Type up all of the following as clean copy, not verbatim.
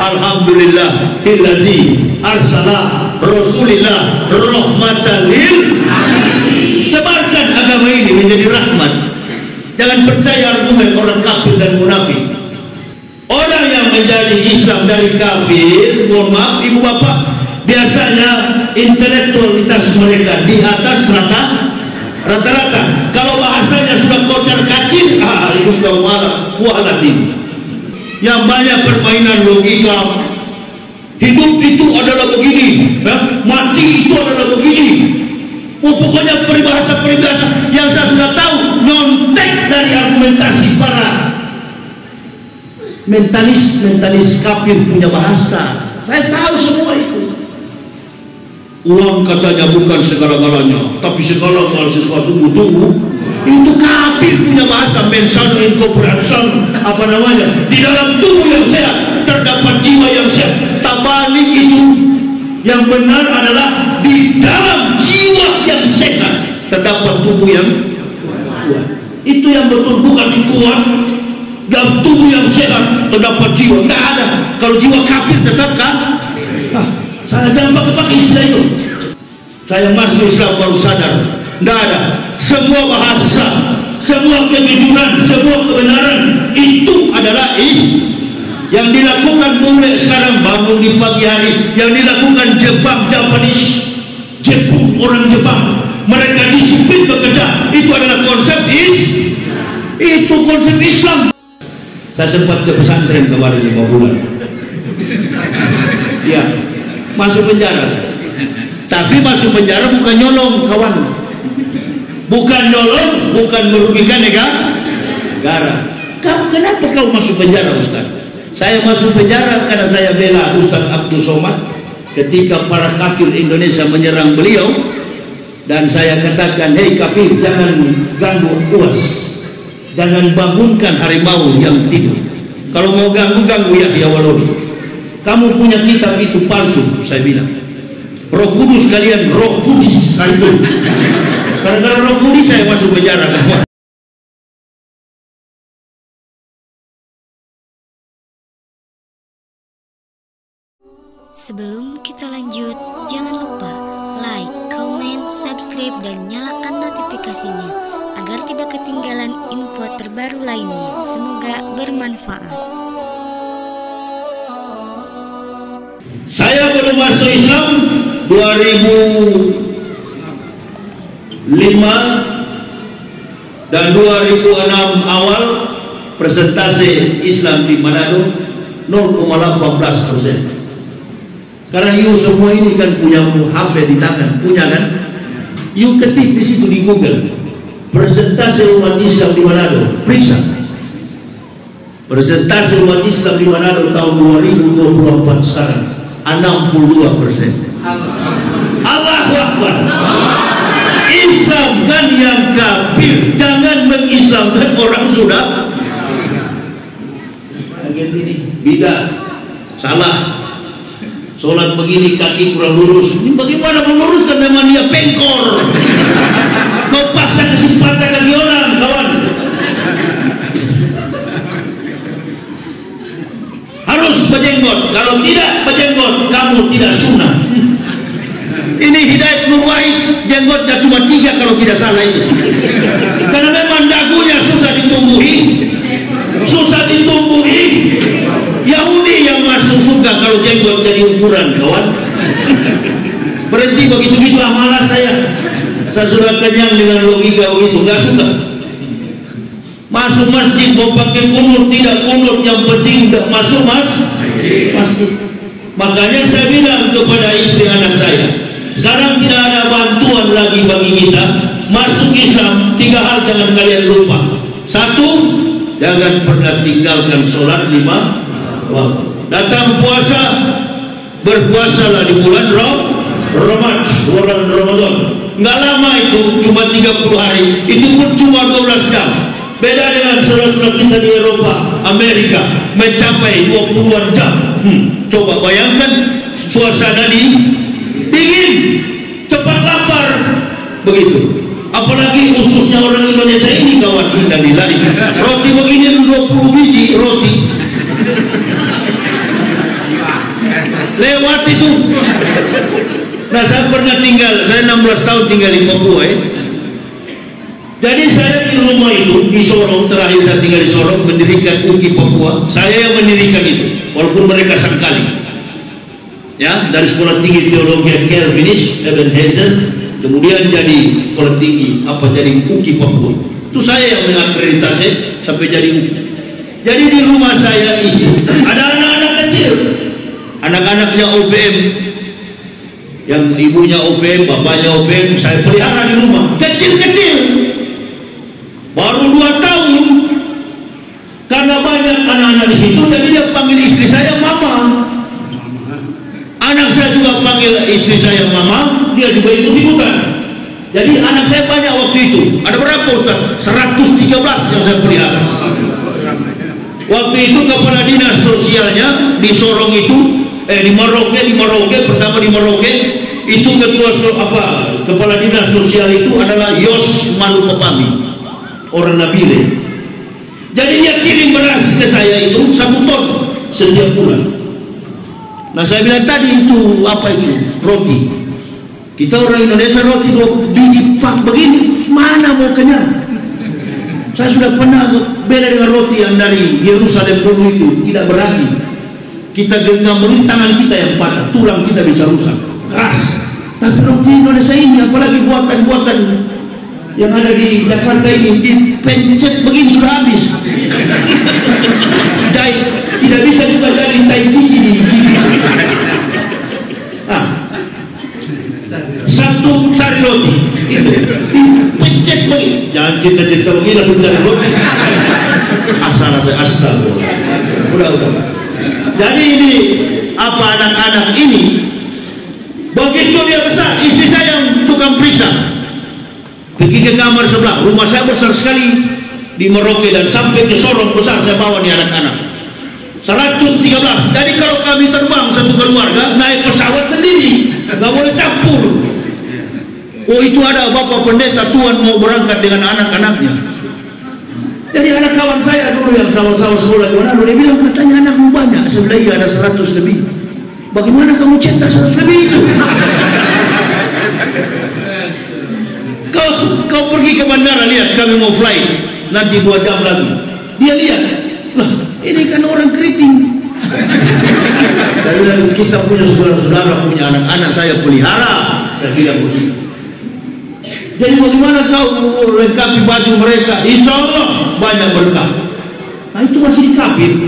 Alhamdulillah illazi arsala rasulillah rahmatan lil alamin. Sebarkan agama ini menjadi rahmat. Jangan percaya argumen orang kafir dan munafik. Orang yang menjadi Islam dari kafir, mohon maaf ibu bapak, biasanya intelektualitas mereka di atas rata-rata. Kalau bahasanya sudah kocar kacir, itu sudah walatin. Yang banyak permainan logika. Hidup itu adalah begini, mati itu adalah begini. Pokoknya peribahasa yang saya sudah tahu nyontek dari argumentasi para mentalis kafir punya bahasa. Saya tahu semua itu. Uang katanya bukan segala-galanya, tapi segala sesuatu butuh. Itu kafir punya bahasa. Mensano incorporation, apa namanya? Di dalam tubuh yang sehat terdapat jiwa yang sehat. Tabalik itu yang benar adalah di dalam jiwa yang sehat terdapat tubuh yang kuat. Itu yang betul, bukan di kuat. Dalam tubuh yang sehat terdapat jiwa. Tidak ada. Kalau jiwa kafir tetap kan? Saya jangan pakai istilah itu. Saya masuk Islam baru sadar. Tidak ada. Semua bahasa, semua kejujuran, semua kebenaran itu adalah yang dilakukan mulai sekarang bangun di pagi hari, yang dilakukan Japanese, Jepang, orang Jepang, mereka disiplin bekerja, itu adalah konsep itu konsep Islam. Saya sempat ke pesantren kemarin 5 bulan. Ya, masuk penjara. Tapi masuk penjara bukan nyolong, kawan. Bukan nyolong, bukan merugikan negara. Kenapa kau masuk penjara, Ustaz? Saya masuk penjara karena saya bela Ustaz Abdul Somad ketika para kafir Indonesia menyerang beliau, dan saya katakan, hei kafir, jangan ganggu UAS, jangan bangunkan harimau yang tidur. Kalau mau ganggu ya Wallahi. Kamu punya kitab itu palsu, saya bilang. Roh Kudus kalian, Roh Kudus itu. Karena Roh Kudus saya masuk penjara. Sebelum kita lanjut, jangan lupa like, comment, subscribe, dan nyalakan notifikasinya agar tidak ketinggalan info terbaru lainnya. Semoga bermanfaat. Saya baru masuk Islam 2005 dan 2006 awal. Persentase Islam di Manado 0,18%. Karena you semua ini kan punya HP di tangan, punya kan? You ketik di situ di Google persentase umat Islam di Manado, periksa. Persentase umat Islam di Manado tahun 2024 sekarang 62%. Allahu Akbar. Islam kan yang kafir, jangan mengislamkan orang sudah. Bagian ini bidah, salah. Sholat begini kaki kurang lurus. Ini bagaimana meluruskan, memang dia pengkor. Kau paksa kesempatan kaki orang, kawan. Harus berjenggot. Kalau tidak berjenggot, kamu tidak sunnah. Ini Hidayat Nur Wahid, jenggotnya cuma 3 kalau tidak salah itu. Karena memang dagunya susah ditumbuhi. Susah ditumbuhi. Yahudi yang masuk surga kalau jenggot jadi ukuran, kawan. Berhenti begitu-gitu, malas saya. Saya sudah kenyang dengan logika begitu, nggak suka. Masuk masjid mau pakai kunut, tidak kunut, yang penting udah masuk masjid. Makanya saya bilang kepada istri anak saya, sekarang tidak ada bantuan lagi bagi kita masuk Islam. 3 hal jangan kalian lupa. 1, jangan pernah tinggalkan sholat 5 waktu. Datang puasa, berpuasalah di bulan bulan Ramadan. Nggak lama itu, cuma 30 hari. Itu pun cuma 12 jam. Beda dengan saudara-saudara kita di Eropa, Amerika, mencapai 20-an jam. Coba bayangkan suasana dingin, cepat lapar, begitu. Apalagi khususnya orang Indonesia ini, kawan, kita nilai roti begini 20 biji roti. lewat itu. Nah, saya pernah tinggal, saya 16 tahun tinggal di Papua ya. Jadi saya di rumah itu di Sorong, terakhir saya tinggal di Sorong, mendirikan UKI Papua. Saya yang mendirikan itu, walaupun mereka sangkali. Ya, dari Sekolah Tinggi Teologi Calvinis Ebenezer, kemudian jadi Sekolah Tinggi jadi UKI Papua. Itu saya yang mengakreditasi sampai jadi UKI. Jadi di rumah saya itu ada anak-anak kecil, anak-anaknya OPM, yang ibunya OPM, bapaknya OPM, saya pelihara di rumah, kecil-kecil. Baru 2 tahun, karena banyak anak-anak di situ, jadi dia panggil istri saya mama. Anak saya juga panggil istri saya mama, dia juga ikut-ikutan. Jadi anak saya banyak waktu itu. Ada berapa Ustaz? 113 yang saya pelihara. Waktu itu kepala dinas sosialnya di Sorong itu, di Merauke, pertama di Merauke, itu kepala dinas sosial itu adalah Yos Malupapami, orang Nabire. Jadi dia kirim beras ke saya itu 1 ton setiap bulan. Nah, saya bilang tadi itu apa itu? Roti. Kita orang Indonesia roti 2 biji pak begini, mana mau kenyang? Saya sudah pernah beda dengan roti yang dari Yerusalem dulu itu, tidak beragi. Kita genggam begini, tangan kita yang patah, tulang kita bisa rusak, keras. Tapi roti Indonesia ini, apalagi buatan-buatan yang ada di Jakarta ini, dipencet begini sudah habis. Tidak bisa juga jadi tai gigi di gigi. Satu sari roti dipencet begini. Jangan cerita-cerita begini lah pencari roti. Asal udah. Jadi ini anak-anak ini begitu dia besar, istri saya yang tukang periksa, pergi ke kamar sebelah. Rumah saya besar sekali di Merauke, dan sampai ke Sorong besar saya bawa nih anak-anak 113. Jadi kalau kami terbang satu keluarga naik pesawat sendiri, nggak boleh campur. Oh, itu ada bapak pendeta Tuhan mau berangkat dengan anak-anaknya. Jadi anak kawan saya dulu yang sama-sama sekolah di mana, dia bilang katanya anakmu banyak. Saya bilang iya, ada 100 lebih. Bagaimana kamu cetak 100 lebih itu? Kau pergi ke bandara, lihat kami mau flight nanti 2 jam lagi. Dia lihat, lah ini kan orang keriting. Saya bilang kita punya saudara-saudara, punya anak-anak saya pelihara. Saya bilang begitu. Jadi bagaimana kau lengkapi baju mereka? Insya Allah banyak berkah. Nah, itu masih kafir.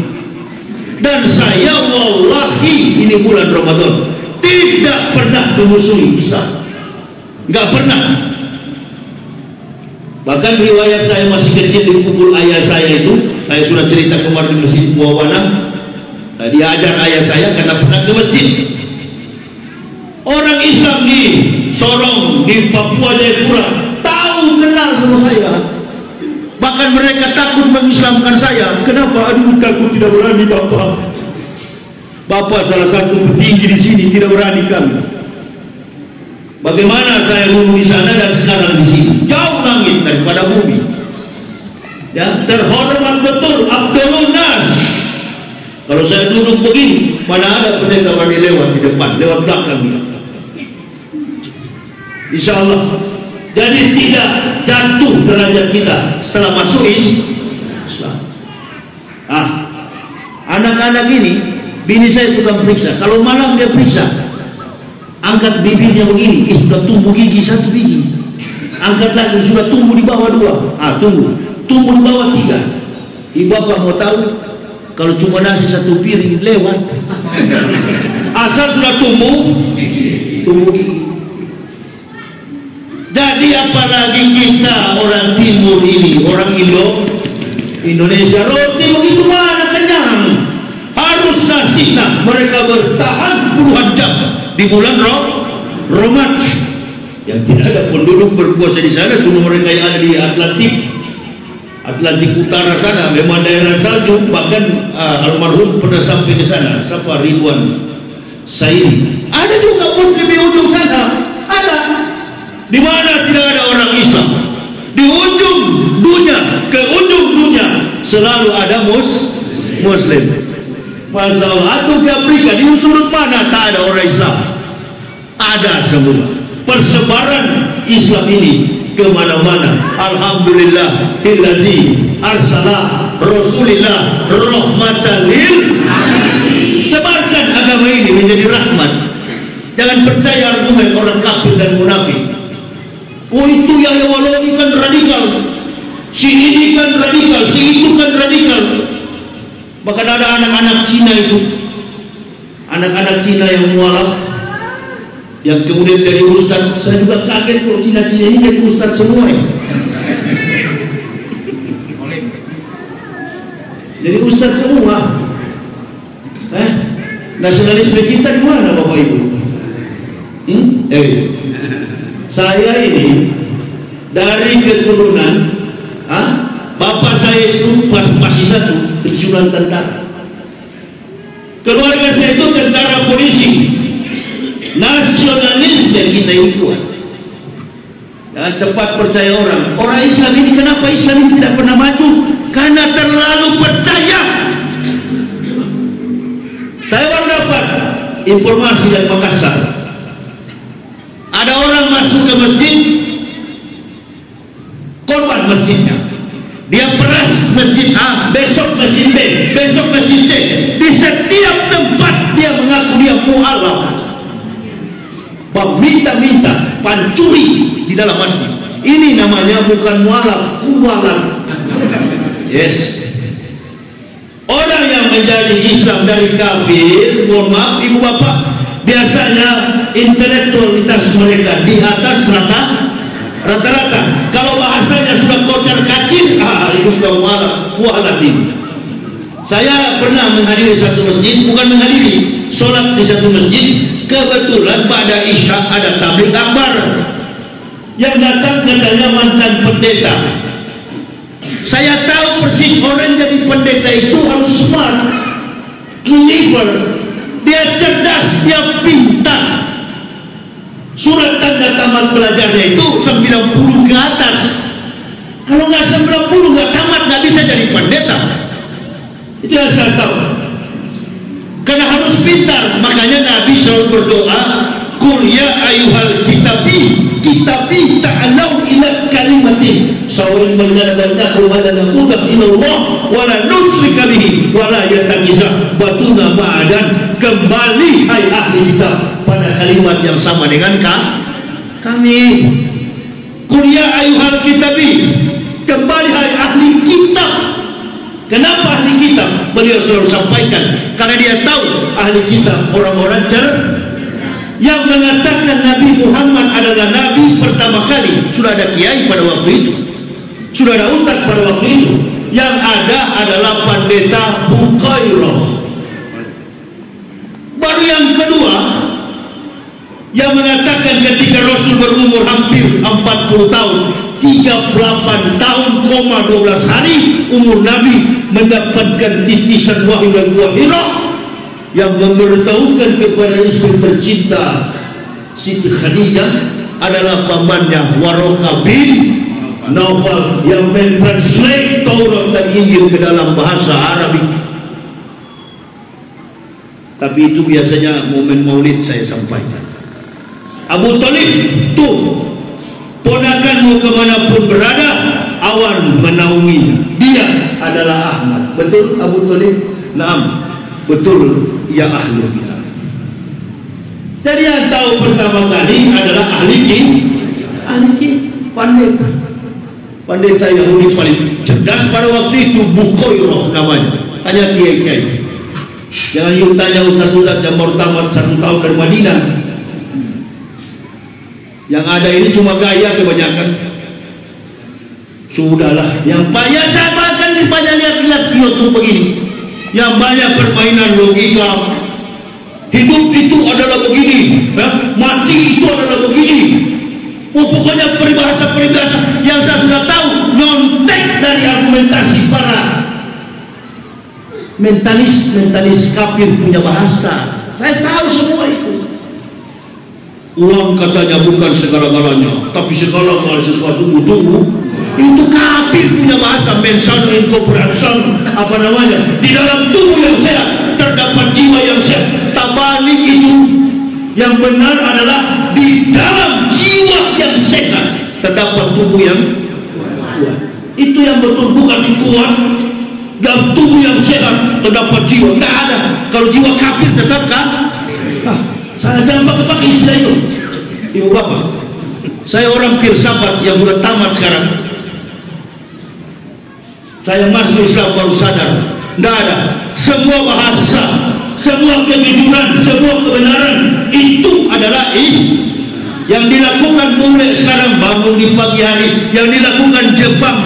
Dan saya wallahi ini bulan Ramadan tidak pernah memusuhi Isa, nggak pernah. Bahkan riwayat saya masih kecil dipukul ayah saya itu, saya sudah cerita kemarin di Masjid Buawana. Diajar ayah saya karena pernah ke masjid. Orang Islam di Sorong, di Papua Jayapura tahu kenal sama saya. Bahkan mereka takut mengislamkan saya. Kenapa? Aduh, takut, tidak berani Bapak. Bapak salah satu petinggi di sini, tidak berani kami. Bagaimana saya dulu di sana dan sekarang di sini? Jauh langit daripada bumi. Ya, terhormat betul Abdul Nas. Kalau saya duduk begini, mana ada pendeta berani lewat di depan, lewat belakang dia. Insya Allah. Jadi tidak jatuh derajat kita setelah masuk Islam. Anak-anak ini, bini saya sudah periksa. Kalau malam dia periksa, angkat bibirnya begini, sudah tumbuh gigi 1 biji. Angkat lagi, sudah tumbuh di bawah 2. Tumbuh di bawah 3. Ibu bapak mau tahu? Kalau cuma nasi 1 piring lewat. Asal sudah tumbuh gigi. Jadi apalagi kita orang timur ini, orang Indonesia, roti begitu mana kenyang, harus nasi. Nah, mereka bertahan puluhan jam di bulan Ramadan. Yang tidak ada penduduk berpuasa di sana, cuma mereka yang ada di Atlantik Utara sana, memang daerah salju. Bahkan almarhum pernah sampai ke sana, siapa Ridwan Saidi. Ada juga muslim di ujung sana, ada. Di mana tidak ada orang Islam, di ujung dunia ke ujung dunia selalu ada muslim. Masalah itu di Afrika, di sudut mana tak ada orang Islam? Ada semua. Persebaran Islam ini kemana-mana. Alhamdulillah illazi arsalah Rasulillah rahmatan lil alamin. Sebarkan agama ini menjadi rahmat. Jangan percaya argumen orang kafir dan munafik. Oh itu yang walau ini kan radikal, si ini kan radikal, si itu kan radikal. Bahkan ada anak-anak Cina itu, anak-anak Cina yang mualaf, yang kemudian dari ustaz. Saya juga kaget kalau Cina-Cina ini jadi ustaz semua ya. Jadi ustaz semua. Nasionalisme kita di mana Bapak Ibu? Saya ini dari keturunan bapak saya itu masih satu pensiunan tentara. Keluarga saya itu tentara polisi. Nasionalisme kita ini kuat. Jangan cepat percaya orang. Orang Islam ini, kenapa Islam ini tidak pernah maju? Karena terlalu percaya. Saya baru dapat informasi dari Makassar. Ada orang masuk ke masjid, korban masjidnya. Dia peras masjid A, besok masjid B, besok masjid C. Di setiap tempat dia mengaku dia mualaf, meminta-minta, pancuri di dalam masjid. Ini namanya bukan mualaf, kualaf. Yes. Orang yang menjadi Islam dari kafir, mohon maaf ibu bapak, biasanya intelektualitas mereka di atas rata-rata. Kalau bahasanya sudah kocar kacir, itu sudah mualaf ini. Saya pernah menghadiri satu masjid, bukan menghadiri, sholat di satu masjid. Kebetulan pada Isya ada tabligh akbar. Yang datang katanya mantan pendeta. Saya tahu persis orang jadi pendeta itu harus smart, clever, dia cerdas, dia pintar. Surat tanda tamat belajarnya itu 90 ke atas. Kalau nggak 90 nggak tamat, nggak bisa jadi pendeta. Itu yang saya tahu. Karena harus pintar. Makanya Nabi selalu berdoa, Qul ya ayyuhal kitabi ta'alau ila kalimatin sawa'in bainana wa la na'budu illallah wa la nusyrika bihi wa la yatakhidha batuna ma'adan. Kembali hai ahli kitab pada kalimat yang sama dengan kami. Qul ya ayyuhal kitabi, kembali hai ahli kitab. Kenapa ahli kitab? Beliau selalu sampaikan karena dia tahu ahli kitab orang-orang yang mengatakan Nabi Muhammad adalah Nabi pertama kali. Sudah ada kiai pada waktu itu, sudah ada ustaz pada waktu itu. Yang ada adalah pendeta Bukairah. Baru yang kedua yang mengatakan ketika Rasul berumur hampir 40 tahun, 38 tahun, 12 hari umur Nabi, mendapatkan titisan wahyu dan gua Hira yang memberitahukan kepada istri tercinta Siti Khadijah adalah pamannya Waraqah bin Naufal yang mentranslate Taurat dan Injil ke dalam bahasa Arabik. Tapi itu biasanya momen maulid saya sampaikan. Abu Talib tuh ponakanmu kemanapun berada, awan menaunginya. Dia adalah Ahmad. Betul Abu Talib? Naam, betul ya ahli kita. Jadi yang tahu pertama kali adalah ahli pendeta Yahudi paling cerdas pada waktu itu, Bukairah namanya. Hanya kiai-kiai. Jangan you tanya ustaz-ustaz yang baru tamat 1 tahun dari Madinah. Yang ada ini cuma gaya kebanyakan. Sudahlah, yang banyak saya bahkan banyak lihat YouTube begini. Yang banyak permainan logika. Hidup itu adalah begini, mati itu adalah begini. Pokoknya peribahasa yang saya sudah tahu, nyontek dari argumentasi para mentalis kafir punya bahasa. Saya tahu semua itu. Uang katanya bukan segala-galanya, tapi segala-galanya sesuatu butuh Itu kafir punya bahasa mensan incorporation, apa namanya? Di dalam tubuh yang sehat terdapat jiwa yang sehat. Tabalik itu. Yang benar adalah di dalam jiwa yang sehat terdapat tubuh yang kuat. Itu yang betul, bukan kuat. Dalam tubuh yang sehat terdapat jiwa. Tak ada. Kalau jiwa kafir tetap kan? Saya jangan pakai istilah itu. Ibu bapak, saya orang filsafat yang sudah tamat sekarang. Saya masuk Islam baru sadar. Tidak ada. Semua bahasa, semua kejujuran, semua kebenaran itu adalah yang dilakukan mulai sekarang bangun di pagi hari, yang dilakukan Jepang,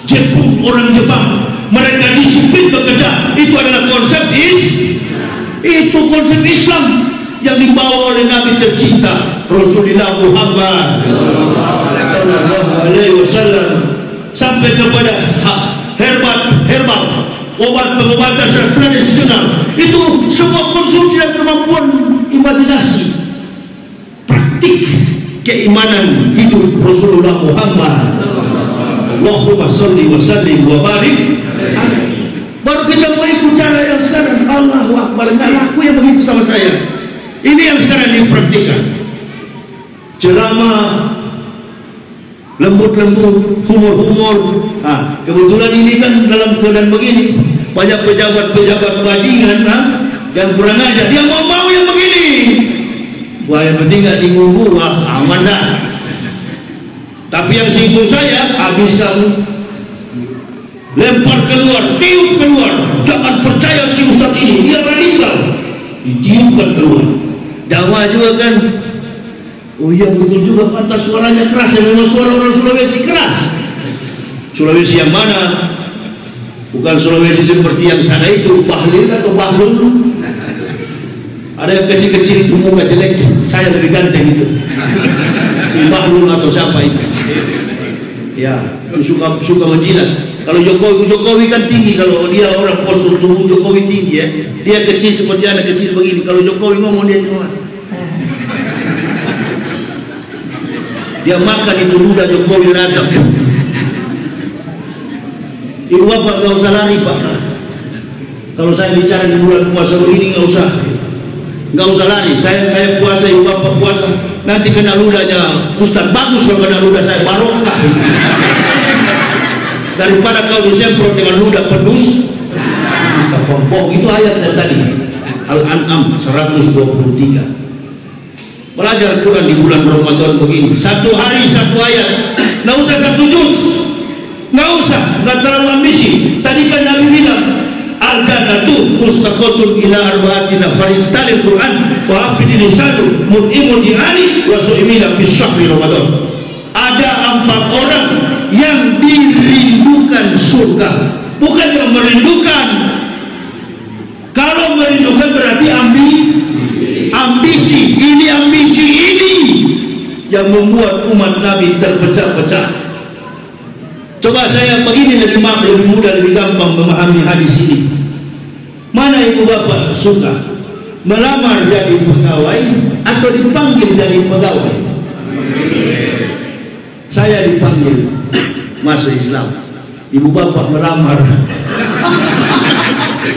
Jepang, orang Jepang, mereka disiplin bekerja, itu adalah konsep itu konsep Islam yang dibawa oleh Nabi tercinta Rasulullah Muhammad sallallahu alaihi wasallam sampai kepada herbal, obat-obatan tradisional. Itu semua konsumsi dan kemampuan imajinasi, praktik keimanan hidup Rasulullah Muhammad. Allahumma sholli wa sallim wa barik. Baru kita mau ikut cara yang sekarang. Allahu Akbar, nggak laku yang begitu sama saya. Ini yang sekarang dipraktikan. Ceramah lembut-lembut, humor-humor. Kebetulan ini kan dalam keadaan begini, banyak pejabat-pejabat bajingan yang kurang ajar. Dia mau yang begini. Wah, yang penting nggak singgung gua, aman dah. Tapi yang singgung saya, habis kamu. Lempar keluar, tiup keluar. Jangan percaya si ustaz ini, dia radikal. Ditiupkan keluar. Jawa juga kan. Oh iya betul juga, pantas suaranya keras. Ya, memang suara orang Sulawesi keras. Sulawesi yang mana? Bukan Sulawesi seperti yang sana itu, Bahlil atau Bahlul. Ada yang kecil-kecil, muka jelek. Saya lebih ganteng itu. Si Bahlul atau siapa itu? Ya, suka menjilat. Kalau Jokowi kan tinggi, kalau dia orang postur tubuh Jokowi tinggi ya. Dia kecil seperti anak kecil begini. Kalau Jokowi ngomong dia cuma. Dia makan itu ludah Jokowi ragam. Ibu bapak nggak usah lari pak. Kalau saya bicara di bulan puasa begini nggak usah lari. Saya puasa, ibu bapak puasa. Nanti kena ludahnya Ustaz. Bagus kalau kena ludah saya, barokah. Daripada kau disemprot dengan ludah pedus. Itu ayatnya tadi, Al-An'am 123. Belajar Quran di bulan Ramadan begini, satu hari satu ayat, nggak usah satu juz, nggak terlalu ambisi. Tadi kan Nabi bilang al-jannatu mustaqatun ila arba'ati nafarin talil Quran wa hafidin lisanu mut'imun di'ani wa su'imina fi syahri Ramadan. Ada 4 orang yang dirindukan surga, bukan yang merindukan. Kalau merindukan berarti ambisi. Ini ambisi ini yang membuat umat Nabi terpecah-pecah. Coba saya begini, lebih mudah, lebih gampang memahami hadis ini. Mana ibu bapak suka melamar jadi pegawai atau dipanggil jadi pegawai? Saya dipanggil masuk Islam. Ibu bapak melamar.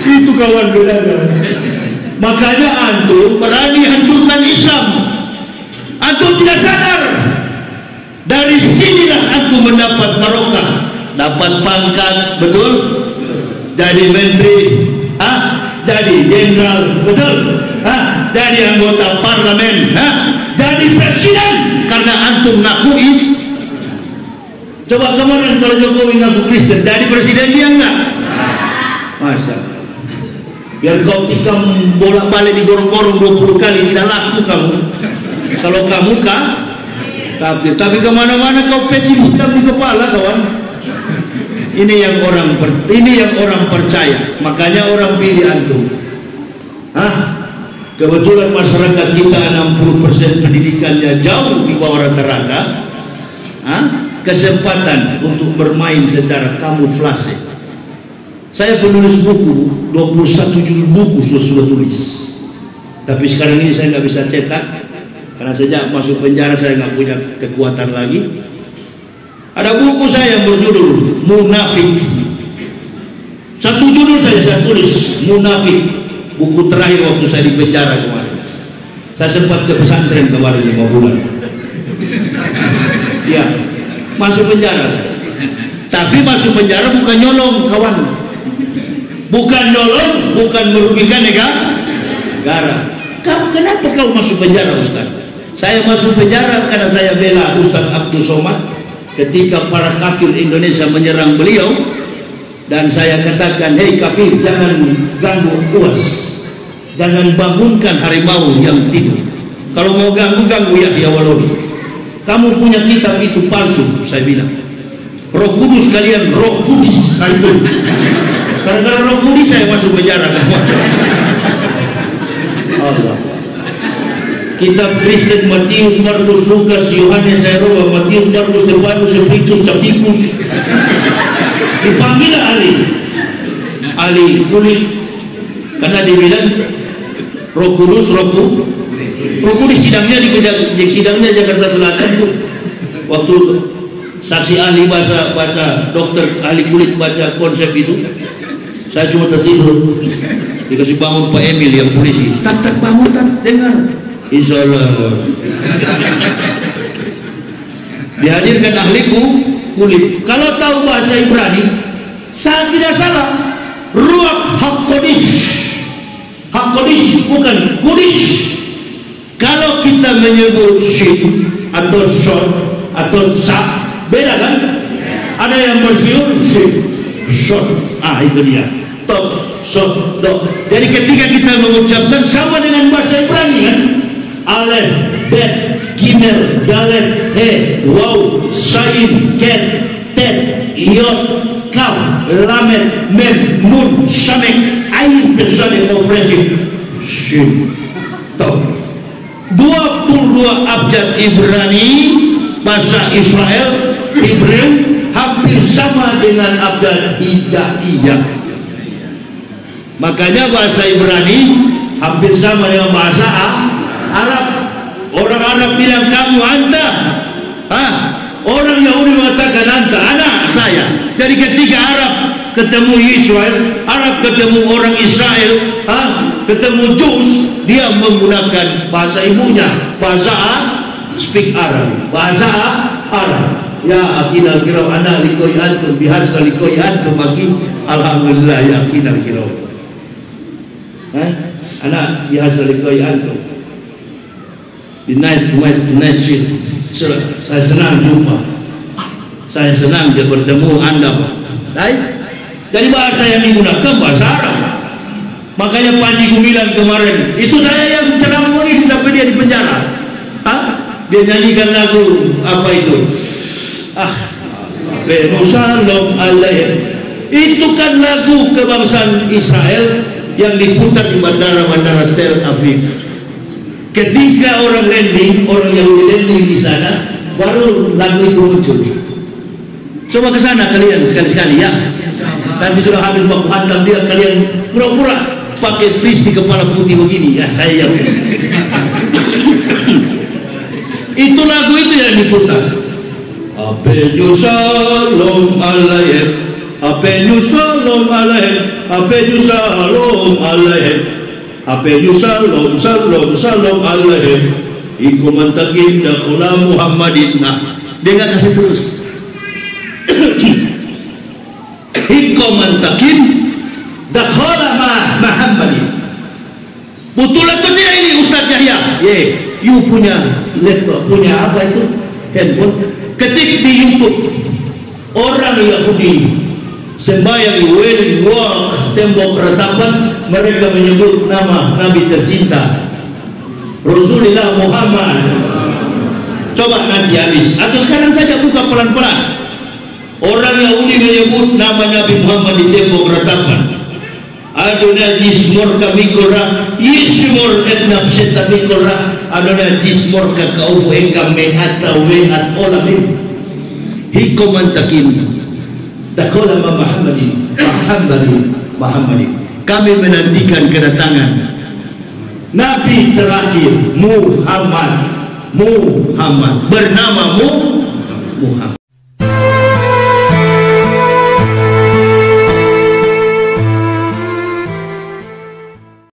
Itu kawan saudara. Makanya antum berani hancurkan Islam. Antum tidak sadar. Dari sinilah antum mendapat barokah, dapat pangkat, betul? Jadi menteri, jadi jenderal, betul? Jadi anggota parlemen, jadi presiden karena antum ngaku Coba kemarin kalau Jokowi ngaku Kristen, jadi presiden dia enggak? Masa? Biar kau tikam bolak-balik digorong-gorong 20 kali tidak laku kamu. Kalau kamu tapi kemana-mana kau peci hitam di kepala kawan. Ini yang orang percaya. Makanya orang pilih antum. Kebetulan masyarakat kita 60% pendidikannya jauh di bawah rata-rata. Kesempatan untuk bermain secara kamuflase. Saya penulis buku, 21 judul buku sudah tulis. Tapi sekarang ini saya nggak bisa cetak karena sejak masuk penjara saya nggak punya kekuatan lagi. Ada buku saya yang berjudul Munafik. Satu judul saya tulis, Munafik. Buku terakhir waktu saya di penjara kemarin. Saya sempat ke pesantren kemarin 5 bulan. Ya, masuk penjara. Tapi masuk penjara bukan nyolong, kawan. Bukan nyolong, bukan merugikan negara. Kenapa kau masuk penjara, Ustaz? Saya masuk penjara karena saya bela Ustaz Abdul Somad ketika para kafir Indonesia menyerang beliau, dan saya katakan, hei kafir, jangan ganggu UAS, jangan bangunkan harimau yang tidur. Kalau mau ganggu Yahya Walori. Kamu punya kitab itu palsu, saya bilang. Roh Kudus kalian, Roh Kudus itu. Karena Roh Kudus saya masuk penjara. Allah. Kitab Kristen, Matius, Markus, Lukas, Yohanes, saya roba Matius, Markus, Stefanus, Petrus, Captikus. Dipanggil ahli kulit, karena dibilang Roh Kudus sidangnya di sidangnya Jakarta Selatan tuh. Waktu saksi ahli baca dokter ahli kulit baca konsep itu, saya cuma tertidur. Dikasih bangun Pak Emil yang polisi. Tak bangun, dengar. Insya Allah. Dihadirkan ahli kulit. Kalau tahu bahasa Ibrani, saya tidak salah. Ruach HaKodesh. HaKodesh bukan Kudus. Kalau kita menyebut shin atau shot atau sa, beda kan? Ada yang bersiul shin, shot. Itu dia. Top, shot, dot. Jadi ketika kita mengucapkan sama dengan bahasa Ibrani kan? Alef, bet, gimel, dalef, he, waw, sain, ket, tet, yot, kaf, lamet, mem, nun, samek, ain, kesanek, ofresi, shin, top. 22 abjad Ibrani bahasa Israel Hebrew hampir sama dengan abjad Hijaiyah. Makanya bahasa Ibrani hampir sama dengan bahasa Arab. Orang Arab bilang kamu anta, orang Yahudi mengatakan anta, anak saya. Jadi ketika Arab ketemu Israel, Arab ketemu orang Israel, ketemu Jews, dia menggunakan bahasa ibunya, bahasa speak Arab, bahasa Arab. Ya akinal kirau anak likoi antum bihasa likoi antum bagi alhamdulillah ya akinal kirau. Anak bihasa likoi antum. Be nice to nice sweet. Saya senang jumpa. Saya senang dia bertemu Anda, Pak. Baik. Jadi bahasa yang digunakan bahasa Arab. Makanya Panji Gumilang kemarin itu saya yang ceramah ini sampai dia di penjara. Dia nyanyikan lagu apa itu? Shalom alaihim. Itu kan lagu kebangsaan Israel yang diputar di bandara-bandara Tel Aviv. Ketika orang landing, orang Yahudi landing di sana, baru lagu itu muncul. Coba ke sana kalian sekali-sekali ya. Nanti sudah habis waktu hantam dia, kalian pura-pura pakai pris di kepala putih begini ya, saya yang itu lagu itu yang diputar. Apenyu shalom alaihim, apenyu shalom alaihim, apenyu shalom alaihim, apenyu shalom shalom alaihim, iku mantakin dakula Muhammadin. Nah, dia nggak kasih terus. Iku mantakin dakula Muhammadin. Betul atau tidak ini Ustaz Yahya? You punya laptop, punya apa itu? Handphone. Ketik di YouTube orang Yahudi sembahyang di Wailing Wall, tembok ratapan, mereka menyebut nama Nabi tercinta Rasulullah Muhammad. Coba nanti habis atau sekarang saja buka pelan-pelan. Orang Yahudi menyebut nama Nabi Muhammad di tembok ratapan. Adonai jismor kami korang Yismor etnaf seta mikora Adonai jismor kakaufu engkam mehata wehat olamim hikomantakin dakola Muhammadin. Kami menantikan kedatangan Nabi terakhir Muhammad bernama Muhammad.